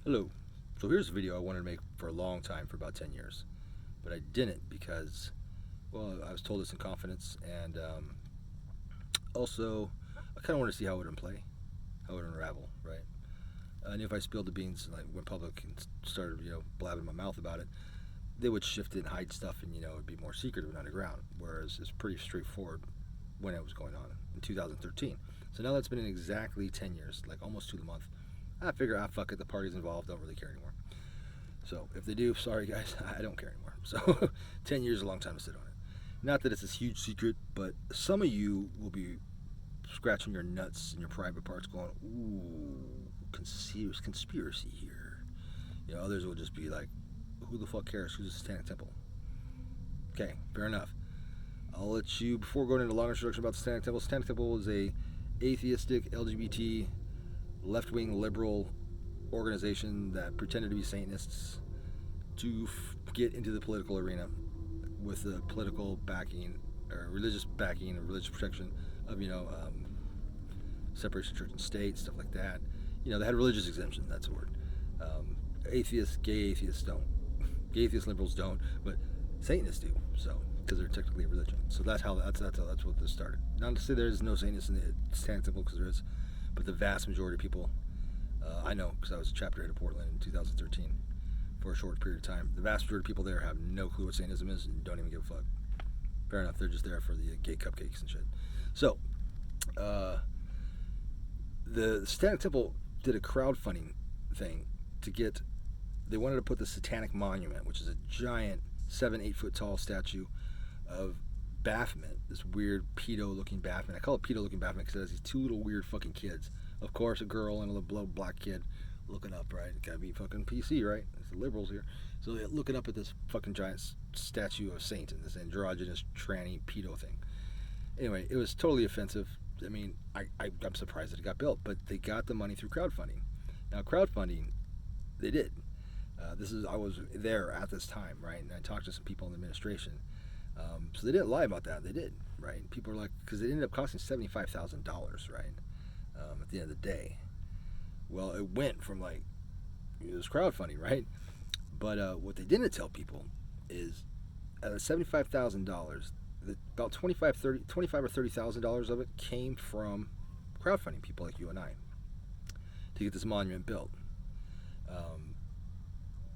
Hello. So here's a video I wanted to make for a long time, for about 10 years. But I didn't because, well, I was told this in confidence, and also I kind of wanted to see how it would play, how it would unravel, right? And if I spilled the beans, like went public and started, blabbing my mouth about it, they would shift it and hide stuff, and it'd be more secretive and underground. Whereas it's pretty straightforward when it was going on in 2013. So now that's been in exactly 10 years, like almost to the month. I figure, fuck it, the parties involved don't really care anymore. So if they do, sorry guys, I don't care anymore. So 10 years is a long time to sit on it. Not that it's this huge secret, but some of you will be scratching your nuts and your private parts going, ooh, conspiracy here. Others will just be like, who the fuck cares? Who's the Satanic Temple? Okay, fair enough. I'll let you, before going into a long introduction about the Satanic Temple is a atheistic, LGBT, left-wing liberal organization that pretended to be Satanists to get into the political arena with the political backing or religious backing or religious protection of separation of church and state, stuff like that. They had religious exemption. That's the word. Atheists, gay atheists don't. Gay atheist liberals don't, but Satanists do. So because they're technically a religion. So that's what this started. Not to say there is no Satanists in the Satanic Temple, because there is, but the vast majority of people, I know because I was a chapter head of Portland in 2013 for a short period of time. The vast majority of people there have no clue what Satanism is and don't even give a fuck. Fair enough, they're just there for the gay cupcakes and shit. So, the Satanic Temple did a crowdfunding thing to get. They wanted to put the Satanic Monument, which is a giant 7-8 foot tall statue of Baphomet, this weird pedo-looking Baphomet. I call it pedo-looking Baphomet because it has these two little weird fucking kids. Of course, a girl and a little black kid looking up, right? Gotta be fucking PC, right? It's the liberals here. So they're looking up at this fucking giant statue of Satan, this androgynous tranny pedo thing. Anyway, it was totally offensive. I mean, I'm surprised that it got built, but they got the money through crowdfunding. Now, crowdfunding, they did. I was there at this time, right? And I talked to some people in the administration. So they didn't lie about that. They did, right? People are like, because it ended up costing $75,000, right? At the end of the day. Well, it went from it was crowdfunding, right? But what they didn't tell people is out of $75,000, about $25 or $30,000 of it came from crowdfunding people like you and I to get this monument built.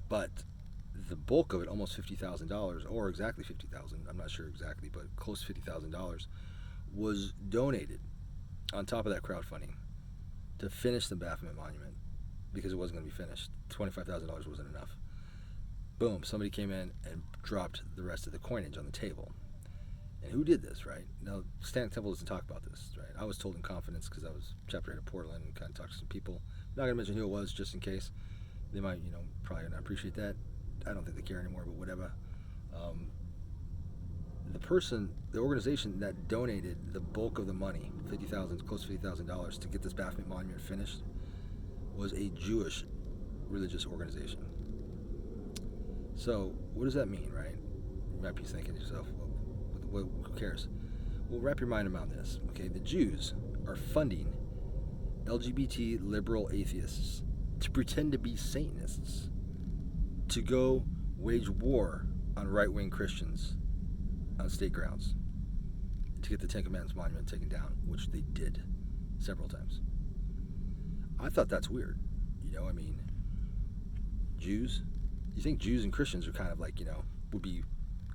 But the bulk of it, almost $50,000, or exactly $50,000, I'm not sure exactly, but close to $50,000, was donated on top of that crowdfunding to finish the Baphomet monument, because it wasn't going to be finished. $25,000 wasn't enough. Boom, somebody came in and dropped the rest of the coinage on the table. And who did this, right? Now, Satanic Temple doesn't talk about this, right? I was told in confidence because I was chapter head of Portland and kind of talked to some people. I'm not going to mention who it was, just in case. They might, probably not appreciate that. I don't think they care anymore, but whatever. The organization that donated the bulk of the money, close to $50,000, to get this Baphomet monument finished, was a Jewish religious organization. So, what does that mean, right? You might be thinking to yourself, well, who cares? Well, wrap your mind around this, okay? The Jews are funding LGBT liberal atheists to pretend to be Satanists, to go wage war on right-wing Christians on state grounds, to get the Ten Commandments monument taken down, which they did several times. I thought that's weird. Jews? You think Jews and Christians are kind of would be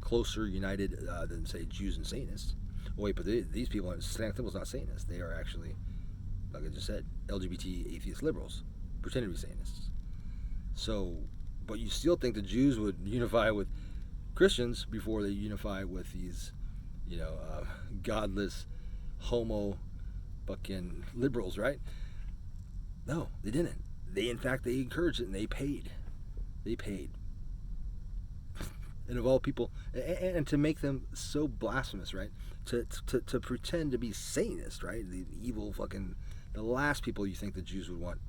closer united than, say, Jews and Satanists? Oh, wait, but these people, Satanic Temple's not Satanists. They are actually, like I just said, LGBT atheist liberals, pretending to be Satanists. So, but you still think the Jews would unify with Christians before they unify with these, godless, homo, fucking liberals, right? No, they didn't. They encouraged it, and they paid. And of all people, and to make them so blasphemous, right? To pretend to be Satanist, right? The evil fucking, the last people you think the Jews would want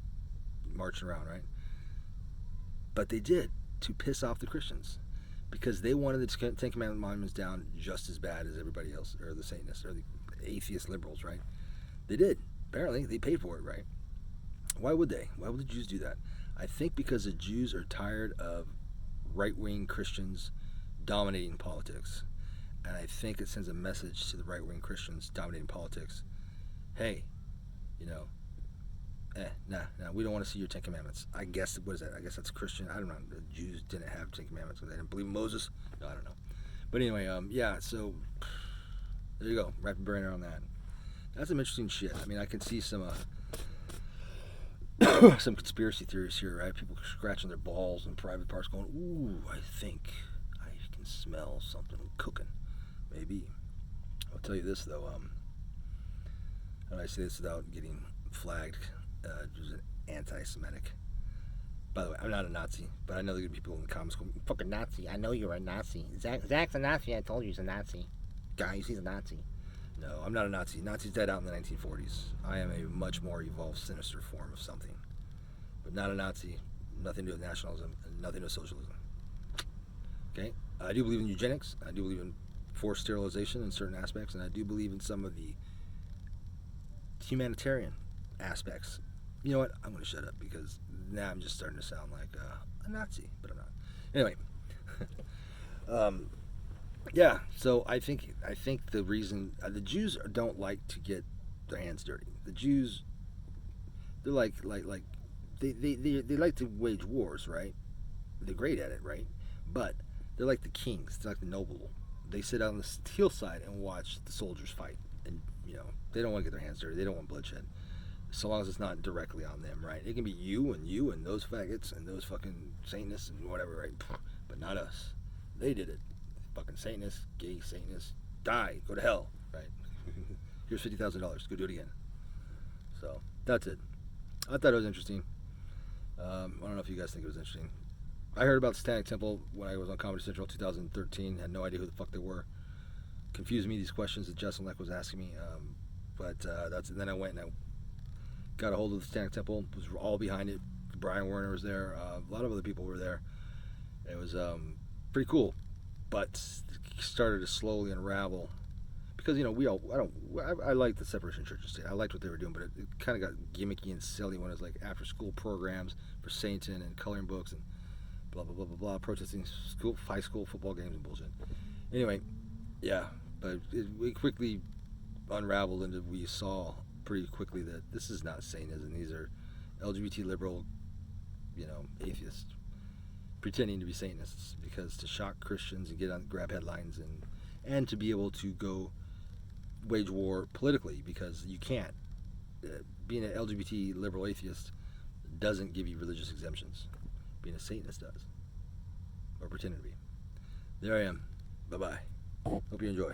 marching around, right? But they did, to piss off the Christians, because they wanted the Ten Commandment monuments down just as bad as everybody else, or the Satanists, or the atheist liberals, right? They did. Apparently, they paid for it, right? Why would they? Why would the Jews do that? I think because the Jews are tired of right-wing Christians dominating politics. And I think it sends a message to the right-wing Christians dominating politics. Hey, you know, nah, we don't want to see your Ten Commandments. I guess, what is that? I guess that's Christian. I don't know. The Jews didn't have Ten Commandments because they didn't believe in Moses. No, I don't know. But anyway, yeah, so there you go. Wrap your brain around that. That's some interesting shit. I mean, I can see some some conspiracy theories here, right? People scratching their balls in private parts going, ooh, I think I can smell something cooking. Maybe. I'll tell you this, though. How do I say this without getting flagged? Just an anti-Semitic. By the way, I'm not a Nazi, but I know there are people in the comments going, fucking Nazi. I know you're a Nazi. Zach's a Nazi. I told you he's a Nazi. Guys, he's a Nazi. No, I'm not a Nazi. Nazis died out in the 1940s. I am a much more evolved, sinister form of something. But not a Nazi. Nothing to do with nationalism, and nothing to do with socialism. Okay? I do believe in eugenics. I do believe in forced sterilization in certain aspects, and I do believe in some of the humanitarian aspects. You know what? I'm going to shut up because now I'm just starting to sound like a Nazi, but I'm not. Anyway. Yeah, so I think the reason the Jews don't like to get their hands dirty. The Jews, they're like they like to wage wars, right? They're great at it, right? But they're like the kings. They're like the noble. They sit on the hillside and watch the soldiers fight, and they don't want to get their hands dirty. They don't want bloodshed, so long as it's not directly on them, right? It can be you and those faggots and those fucking Satanists and whatever, right? But not us. They did it. Fucking Satanists, gay Satanists, die, go to hell, right? Here's $50,000, go do it again. So that's it. I thought it was interesting. I don't know if you guys think it was interesting. I heard about Satanic Temple when I was on Comedy Central 2013. Had no idea who the fuck they were. Confused me, these questions that Justin Leck was asking me. But and then I went and I got a hold of the Satanic Temple. Was all behind it. Brian Werner was there. A lot of other people were there. It was pretty cool. But it started to slowly unravel because I like the separation of church and state. I liked what they were doing, but it kind of got gimmicky and silly when it was like after school programs for Satan and coloring books and blah blah blah blah blah, protesting high school football games and bullshit. Anyway, yeah, but we quickly unraveled into we saw pretty quickly that this is not Satanism. These are LGBT liberal, atheists pretending to be Satanists because to shock Christians and grab headlines and to be able to go wage war politically because you can't. Being an LGBT liberal atheist doesn't give you religious exemptions. Being a Satanist does. Or pretending to be. There I am. Bye-bye. Hope you enjoy.